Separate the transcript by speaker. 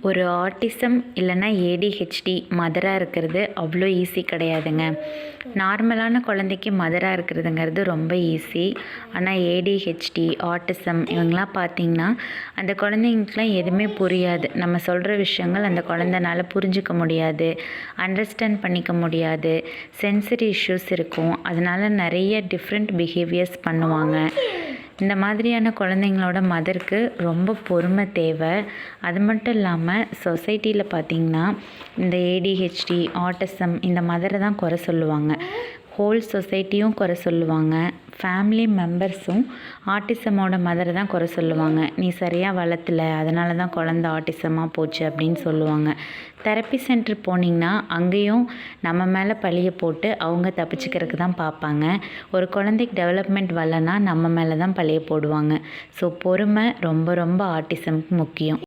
Speaker 1: ஒரு ஆட்டிசம் இல்லைன்னா ஏடிஹெச்டி மதராக இருக்கிறது அவ்வளோ ஈஸி கிடையாதுங்க. நார்மலான குழந்தைக்கு மதராக இருக்கிறதுங்கிறது ரொம்ப ஈஸி. ஆனால் ஏடிஹெச்டி, ஆட்டிசம் இவங்களாம் பார்த்திங்கன்னா அந்த குழந்தைங்களுக்குலாம் எதுவுமே புரியாது. நம்ம சொல்கிற விஷயங்கள் அந்த குழந்தைனால புரிஞ்சிக்க முடியாது, அண்டர்ஸ்டாண்ட் பண்ணிக்க முடியாது. சென்சரி இஷ்யூஸ் இருக்கும். அதனால் நிறைய டிஃப்ரெண்ட் பிஹேவியர்ஸ் பண்ணுவாங்க. இந்த மாதிரியான குழந்தைங்களோட மதருக்கு ரொம்ப பொறுமை தேவை. அது மட்டும் இல்லாமல் சொசைட்டியில் பார்த்திங்கன்னா இந்த ஏடிஹெச்டி, ஆட்டிசம் இந்த மதரை தான் குறை சொல்லுவாங்க. ஹோல் சொசைட்டியும் குறை சொல்லுவாங்க. ஃபேமிலி மெம்பர்ஸும் ஆட்டிசமோட மதரை தான் குறை சொல்லுவாங்க. நீ சரியாக வளர்த்தல, அதனால தான் குழந்த ஆட்டிசமாக போச்சு அப்படின்னு சொல்லுவாங்க. தெரப்பி சென்டர் போனீங்கன்னா அங்கேயும் நம்ம மேலே பழியை போட்டு அவங்க தப்பிச்சுக்கிறதுக்கு தான் பார்ப்பாங்க. ஒரு குழந்தைக்கு டெவலப்மெண்ட் வரலன்னா நம்ம மேலே தான் பழியை போடுவாங்க. ஸோ பொறுமை ரொம்ப ரொம்ப ஆட்டிசம்க்கு முக்கியம்.